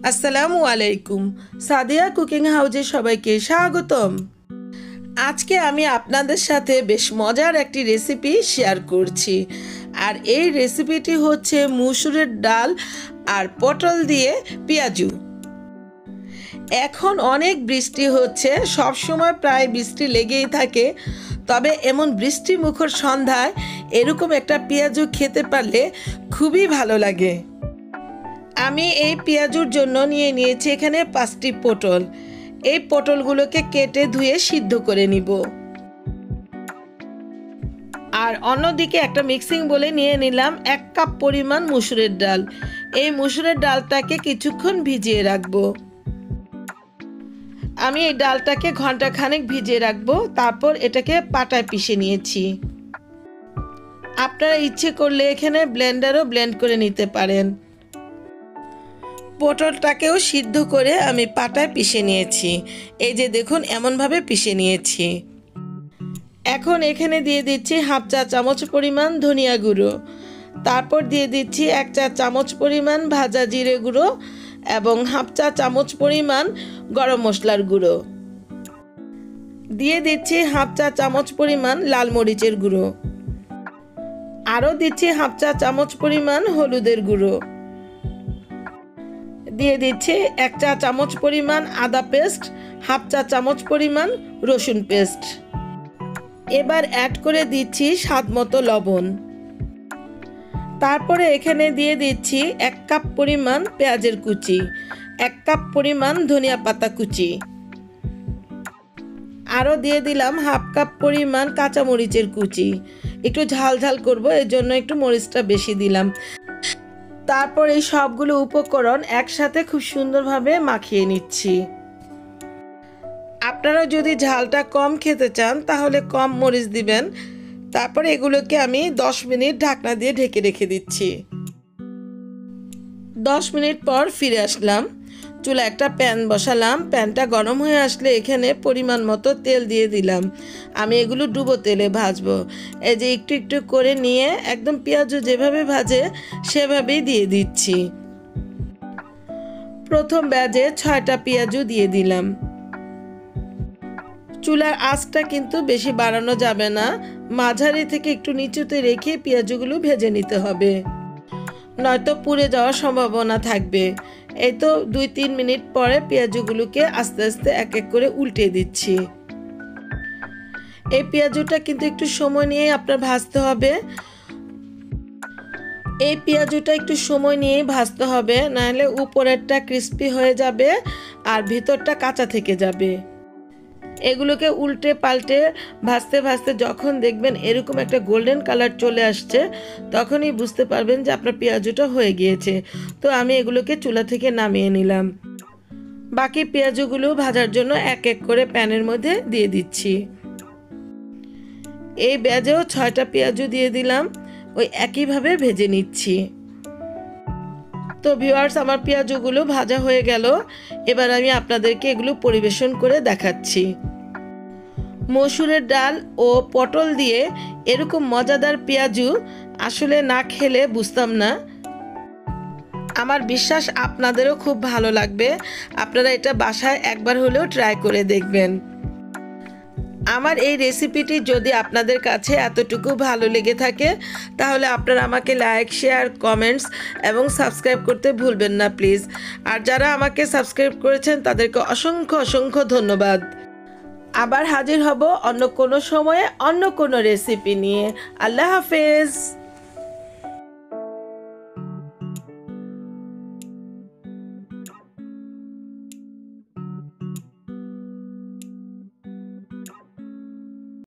আসসালামু আলাইকুম। সাদিয়া কুকিং হাউজে সবাইকে স্বাগতম। আজকে আমি আপনাদের সাথে বেশ মজার একটি রেসিপি শেয়ার করছি। আর এই রেসিপিটি হচ্ছে মসুরের ডাল আর পটল দিয়ে পেঁয়াজু। এখন অনেক বৃষ্টি হচ্ছে, সব সময় প্রায় বৃষ্টি লেগেই থাকে। তবে এমন বৃষ্টি মুখর সন্ধ্যায় এরকম একটা পেঁয়াজু খেতে পারলে খুবই ভালো লাগে। আমি এই পেঁয়াজুর জন্য নিয়েছি এখানে 5টি পটল। এই পটলগুলোকে কেটে ধুয়ে সিদ্ধ করে নিব। আর অন্যদিকে একটা মিক্সিং বলে নিয়ে নিলাম 1 কাপ পরিমাণ মসুরের ডাল। এই মসুরের ডালটাকে কিছুক্ষণ ভিজিয়ে রাখবো। আমি এই ডালটাকে ঘন্টাখানেক ভিজিয়ে রাখবো, তারপর এটাকে পাটায় পিষে নিয়েছি। আপনারা ইচ্ছে করলে এখানে ব্লেন্ডারও ব্লেন্ড করে নিতে পারেন। পটলটাকেও সিদ্ধ করে আমি পাটায় পিষে নিয়েছি। এই যে দেখুন, এমনভাবে পিষে নিয়েছি। এখন এখানে দিয়ে দিচ্ছি 1/2 চা চামচ পরিমাণ ধনিয়া গুঁড়ো, তারপর দিয়ে দিচ্ছি 1 চা চামচ পরিমাণ ভাজা জিরে গুঁড়ো এবং 1/2 চা চামচ পরিমাণ গরম মশলার গুঁড়ো। দিয়ে দিচ্ছি 1/2 চা চামচ পরিমাণ লাল মরিচের গুঁড়ো। আরও দিচ্ছি 1/2 চা চামচ পরিমাণ হলুদের গুঁড়ো। দিয়ে দিচ্ছি 1 চা চামচ পরিমাণ আদা পেস্ট, 1/2 চা চামচ পরিমাণ রসুন পেস্ট। এবার অ্যাড করে দিচ্ছি স্বাদ মতো লবণ। তারপরে এখানে দিয়ে দিচ্ছি 1 কাপ পরিমাণ পেঁয়াজের কুচি, 1 কাপ পরিমাণ ধনিয়া পাতা কুচি। আরও দিয়ে দিলাম 1/2 কাপ পরিমাণ কাঁচামরিচের কুচি। একটু ঝাল ঝাল করবো, এর জন্য একটু মরিচটা বেশি দিলাম। তারপর এই সবগুলো উপকরণ একসাথে খুব সুন্দরভাবে মাখিয়ে নিচ্ছি। আপনারা যদি ঝালটা কম খেতে চান তাহলে কম মরিচ দিবেন। তারপর এগুলোকে আমি 10 মিনিট ঢাকনা দিয়ে ঢেকে রেখে দিচ্ছি। 10 মিনিট পর ফিরে আসলাম। চুলা একটা প্যান বসালাম। প্যানটা গরম হয়ে আসলে এখানে পরিমাণ মতো তেল দিয়ে দিলাম। আমি এগুলো ডুবো তেলে ভাজবো। এই যে একটু একটু করে নিয়ে একদম পেঁয়াজু যেভাবে ভাজে সেভাবেই দিয়ে দিচ্ছি। প্রথম ব্যাচে 6টা পেঁয়াজু দিয়ে দিলাম। চুলার আঁচটা কিন্তু বেশি বাড়ানো যাবে না, মাঝারি থেকে একটু নিচুতে রেখে পেঁয়াজগুলো ভেজে নিতে হবে, নয়তো পুড়ে যাওয়ার সম্ভাবনা থাকবে। এই তো 2-3 মিনিট পরে পেঁয়াজগুলোকে আস্তে আস্তে এক এক করে উল্টে দিচ্ছি। এই পেঁয়াজটা কিন্তু একটু সময় নিয়ে আপনার ভাজতে হবে। এই পেঁয়াজটা একটু সময় নিয়ে ভাজতে হবে, নাহলে উপরেরটা ক্রিস্পি হয়ে যাবে আর ভিতরটা কাঁচা থেকে যাবে। এগুলোকে উল্টে পাল্টে ভাজতে ভাজতে যখন দেখবেন এরকম একটা গোল্ডেন কালার চলে আসছে, তখনই বুঝতে পারবেন যে আপনার পেঁয়াজুটা হয়ে গিয়েছে। তো আমি এগুলোকে চুলা থেকে নামিয়ে নিলাম। বাকি পেঁয়াজগুলো ভাজার জন্য এক এক করে প্যানের মধ্যে দিয়ে দিচ্ছি। এই ব্যাচেও 6টা পেঁয়াজু দিয়ে দিলাম, ওই একইভাবে ভেজে নিচ্ছি। তো ভিউয়ার্স, আমার পেঁয়াজগুলো ভাজা হয়ে গেল। এবার আমি আপনাদেরকে এগুলো পরিবেশন করে দেখাচ্ছি। মসুরের ডাল ও পটল দিয়ে এরকম মজাদার পেঁয়াজু আসলে না খেলে বুঝতাম না। আমার বিশ্বাস আপনাদেরও খুব ভালো লাগবে। আপনারা এটা বাসায় একবার হলেও ট্রাই করে দেখবেন। আমার এই রেসিপিটি যদি আপনাদের কাছে এতটুকু ভালো লেগে থাকে তাহলে আপনারা আমাকে লাইক, শেয়ার, কমেন্টস এবং সাবস্ক্রাইব করতে ভুলবেন না প্লিজ। আর যারা আমাকে সাবস্ক্রাইব করেছেন তাদেরকে অসংখ্য অসংখ্য ধন্যবাদ। আবার হাজির হব অন্য কোনো সময়ে অন্য কোনো রেসিপি নিয়ে। আল্লাহ হাফেজ।